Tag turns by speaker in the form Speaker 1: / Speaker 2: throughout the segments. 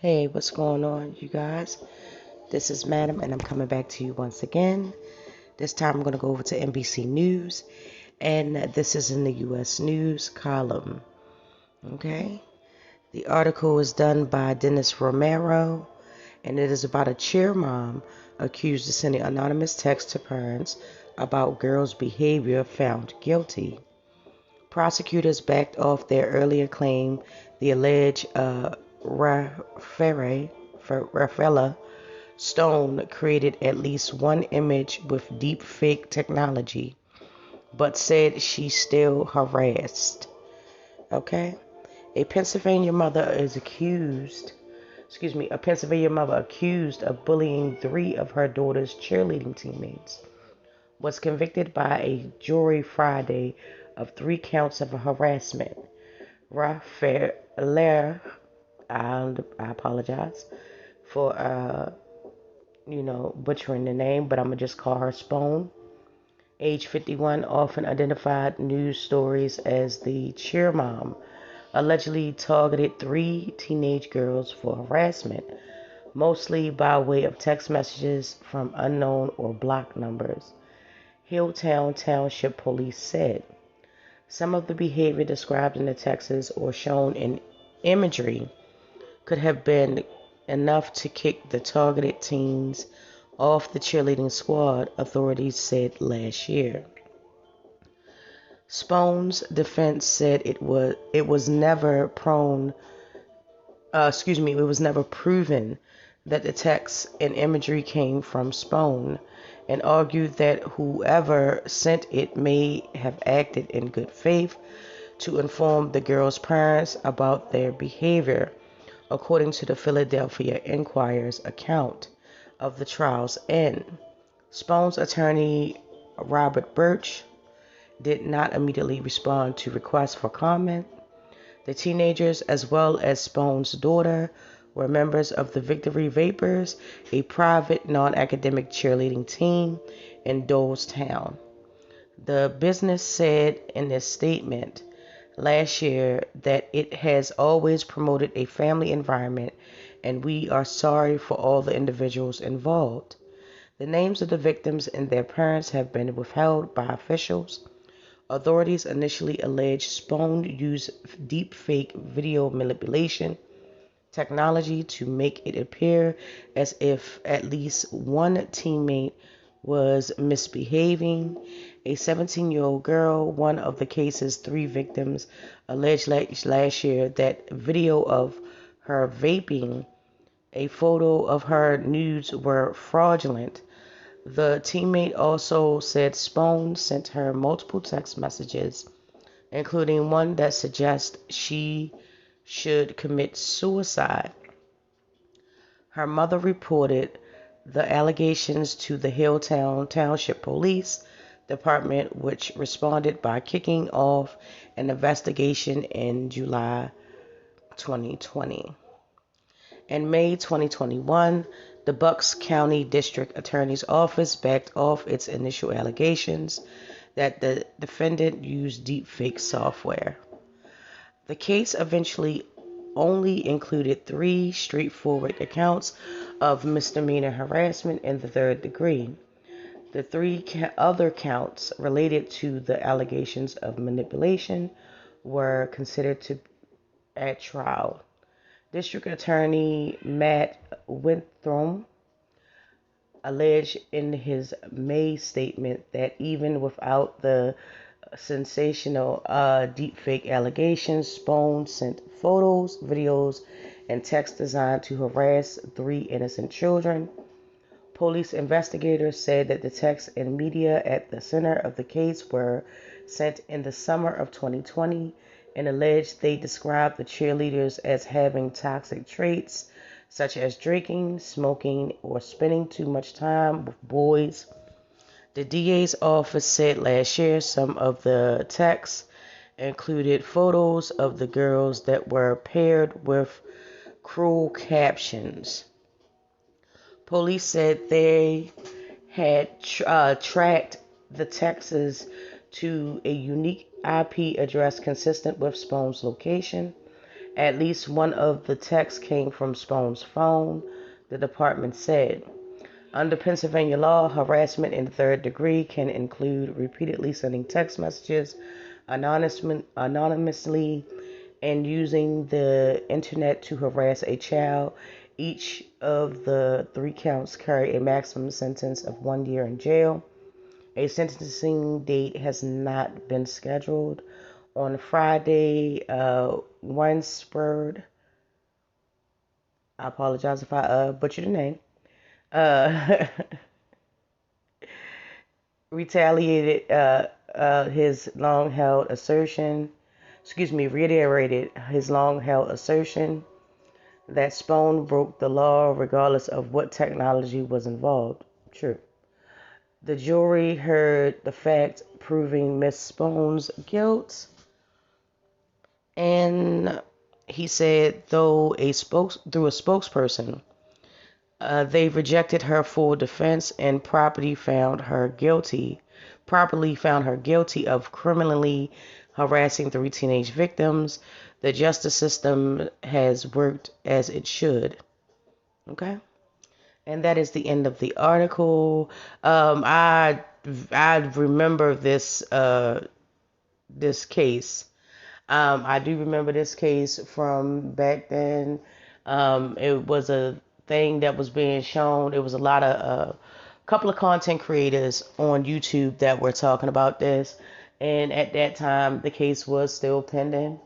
Speaker 1: Hey, what's going on, you guys? This is Madam, and I'm coming back to you once again. This time I'm going to go over to NBC News, and this is in the U.S. News column. Okay? The article is done by Dennis Romero, and it is about a cheer mom accused of sending anonymous texts to parents about girls' behavior found guilty. Prosecutors backed off their earlier claim the alleged Rafaela Stone created at least one image with deep fake technology, but said she still harassed. Okay? A Pennsylvania mother is a Pennsylvania mother accused of bullying three of her daughter's cheerleading teammates was convicted by a jury Friday of 3 counts of harassment. Rafaela, I apologize for butchering the name, but I'm gonna just call her Spone. Age 51, often identified news stories as the cheer mom, allegedly targeted three teenage girls for harassment, mostly by way of text messages from unknown or blocked numbers. Hilltown Township Police said some of the behavior described in the texts or shown in imagery could have been enough to kick the targeted teens off the cheerleading squad, authorities said last year. Spone's defense said it was never proven that the text and imagery came from Spone, and argued that whoever sent it may have acted in good faith to inform the girls' parents about their behavior, according to the Philadelphia Inquirer's account of the trial's end. Spone's attorney, Robert Birch, did not immediately respond to requests for comment. The teenagers, as well as Spone's daughter, were members of the Victory Vapors, a private, non-academic cheerleading team in Doylestown. The business said in its statement last year that it has always promoted a family environment, and we are sorry for all the individuals involved. The names of the victims and their parents have been withheld by officials. Authorities initially alleged Spone used deepfake video manipulation technology to make it appear as if at least one teammate was misbehaving. A 17-year-old girl, one of the case's three victims, alleged last year that video of her vaping, a photo of her nudes were fraudulent. The teammate also said Spone sent her multiple text messages, including one that suggests she should commit suicide. Her mother reported the allegations to the Hilltown Township Police Department, which responded by kicking off an investigation in July 2020. In May 2021, the Bucks County District Attorney's Office backed off its initial allegations that the defendant used deepfake software. The case eventually only included 3 straightforward accounts of misdemeanor harassment in the third degree. The 3 other counts related to the allegations of manipulation were considered to at trial. District Attorney Matt Withrow alleged in his May statement that even without the sensational deepfake allegations, Spone sent photos, videos, and text designed to harass 3 innocent children. Police investigators said that the text and media at the center of the case were sent in the summer of 2020 and alleged they described the cheerleaders as having toxic traits such as drinking, smoking, or spending too much time with boys. The DA's office said last year some of the texts included photos of the girls that were paired with cruel captions. Police said they had tracked the texts to a unique IP address consistent with Spone's location At least one of the texts came from Spone's phone, the department said. Under Pennsylvania law, harassment in the third degree can include repeatedly sending text messages anonymously and using the internet to harass a child. Each of the three counts carry a maximum sentence of 1 year in jail. A sentencing date has not been scheduled. On Friday, Winsford, I apologize if I butchered the name, uh, retaliated his long-held assertion, reiterated his long-held assertion that Spone broke the law regardless of what technology was involved. True. The jury heard the fact proving Miss Spone's guilt, and he said through a spokesperson, they rejected her full defense and properly found her guilty of criminally harassing three teenage victims. The justice system has worked as it should. Okay. And that is the end of the article. I remember this case. I do remember this case from back then. It was a thing that was being shown. It was a lot of couple of content creators on YouTube that were talking about this, and at that time the case was still pending,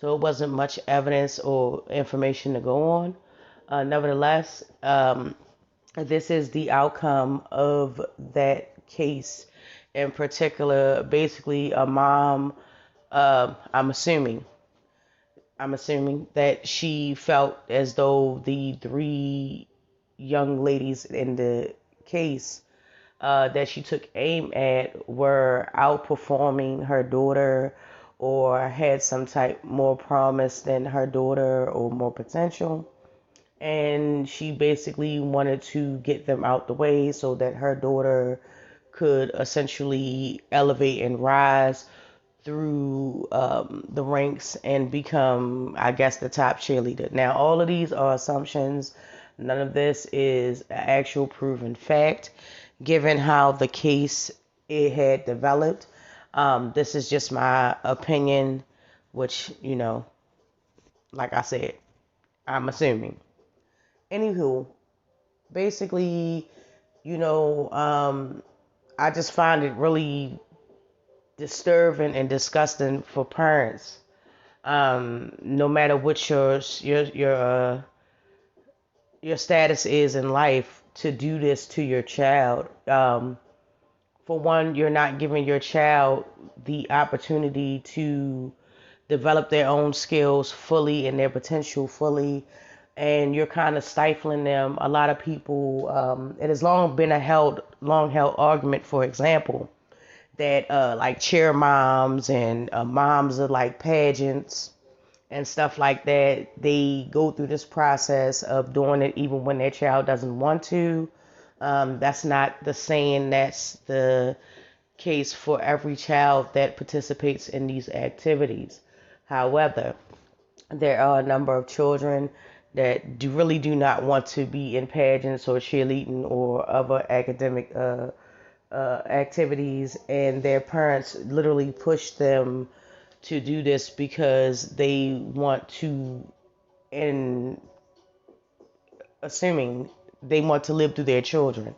Speaker 1: so it wasn't much evidence or information to go on. Nevertheless, this is the outcome of that case in particular. Basically, a mom, I'm assuming that she felt as though the three young ladies in the case that she took aim at were outperforming her daughter or had some type more promise than her daughter or more potential. And she basically wanted to get them out the way so that her daughter could essentially elevate and rise through the ranks and become, I guess, the top cheerleader. Now, all of these are assumptions. None of this is an actual proven fact, given how the case it had developed. This is just my opinion, which, like I said, I'm assuming. Anywho, basically, I just find it really disturbing and disgusting for parents, no matter what your status is in life, to do this to your child. For one, you're not giving your child the opportunity to develop their own skills fully and their potential fully, and you're kind of stifling them. A lot of people, it has long been a long held argument, for example, that like cheer moms and moms of like pageants and stuff like that, they go through this process of doing it even when their child doesn't want to. That's not the saying that's the case for every child that participates in these activities. However, there are a number of children that really do not want to be in pageants or cheerleading or other academic activities, and their parents literally push them to do this because they want to, and assuming they want to live through their children.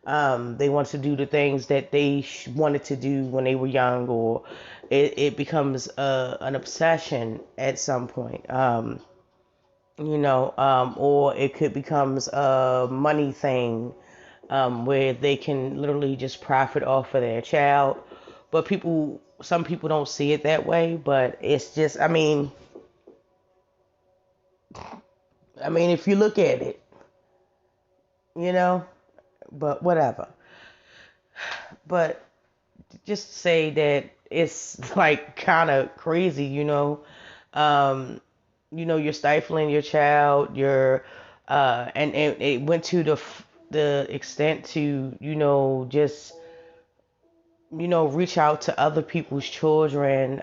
Speaker 1: They want to do the things that they wanted to do when they were young, or it becomes an obsession at some point. Or it could becomes a money thing, where they can literally just profit off of their child. But some people don't see it that way. But it's just, if you look at it, you know, but whatever. But just say that it's like kind of crazy, you're stifling your child, and it went to the extent to, just, reach out to other people's children,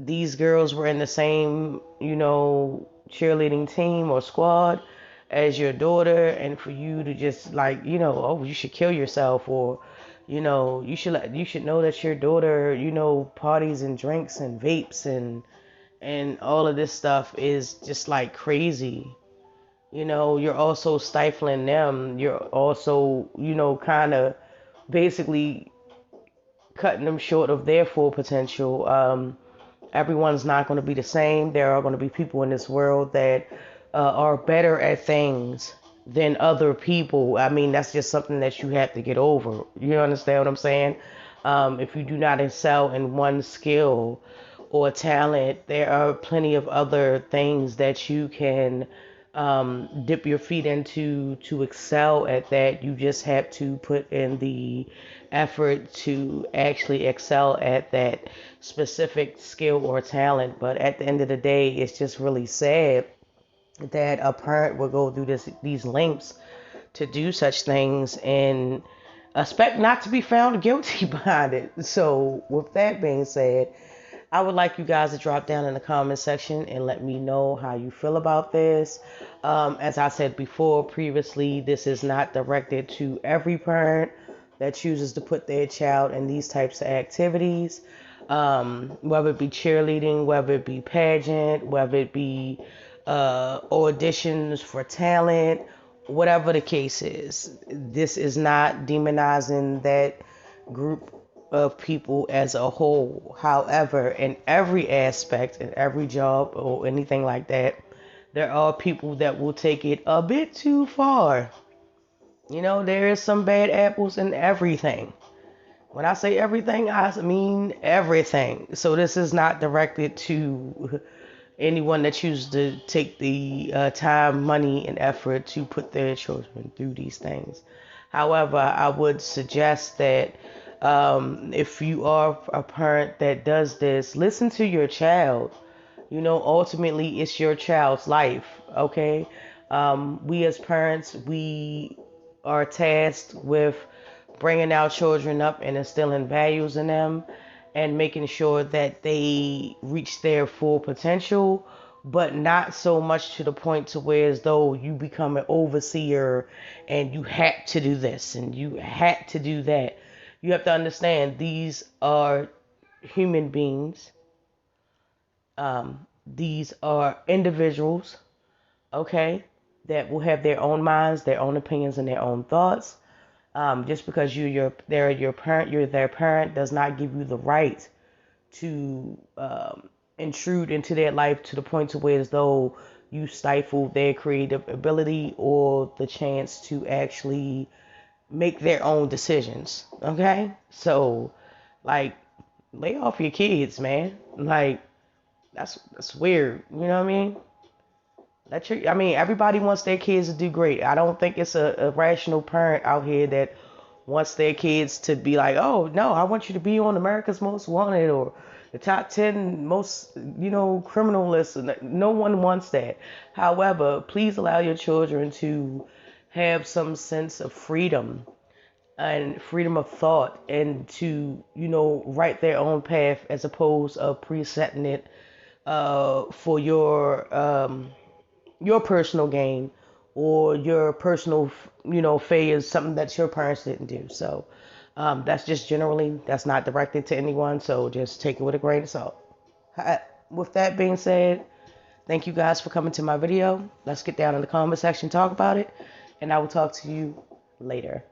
Speaker 1: these girls were in the same, cheerleading team or squad as your daughter, and for you to just like, oh, you should kill yourself, or you should know that your daughter, parties and drinks and vapes and all of this stuff is just like crazy. You're also stifling them. You're also, kind of basically cutting them short of their full potential. Everyone's not going to be the same. There are going to be people in this world that are better at things than other people. I mean, that's just something that you have to get over. You understand what I'm saying? If you do not excel in one skill or talent, there are plenty of other things that you can dip your feet into to excel at that. You just have to put in the effort to actually excel at that specific skill or talent. But at the end of the day, it's just really sad that a parent will go through these lengths to do such things and expect not to be found guilty behind it. So with that being said, I would like you guys to drop down in the comment section and let me know how you feel about this. As I said before, previously, this is not directed to every parent that chooses to put their child in these types of activities, whether it be cheerleading, whether it be pageant, whether it be auditions for talent, whatever the case is. This is not demonizing that group of people as a whole. However, in every aspect, in every job or anything like that, there are people that will take it a bit too far. There is some bad apples in everything. When I say everything, I mean everything. So this is not directed to anyone that chooses to take the time, money, and effort to put their children through these things. However, I would suggest that if you are a parent that does this, listen to your child. Ultimately, it's your child's life, okay? We as parents, we are tasked with bringing our children up and instilling values in them and making sure that they reach their full potential, but not so much to the point to where as though you become an overseer and you had to do this and you had to do that. You have to understand these are human beings. These are individuals, okay, that will have their own minds, their own opinions, and their own thoughts. Just because they're your parent, you're their parent, does not give you the right to intrude into their life to the point to where as though you stifle their creative ability or the chance to actually make their own decisions. Okay, so like lay off your kids, man. Like that's weird. You know what I mean? Everybody wants their kids to do great. I don't think it's a rational parent out here that wants their kids to be like, oh, no, I want you to be on America's Most Wanted or the top 10 most, criminal lists. No one wants that. However, please allow your children to have some sense of freedom and freedom of thought and to, write their own path as opposed to presetting it for your personal gain or your personal, failures, something that your parents didn't do. So that's just generally, that's not directed to anyone. So just take it with a grain of salt. With that being said, thank you guys for coming to my video. Let's get down in the comment section, talk about it, and I will talk to you later.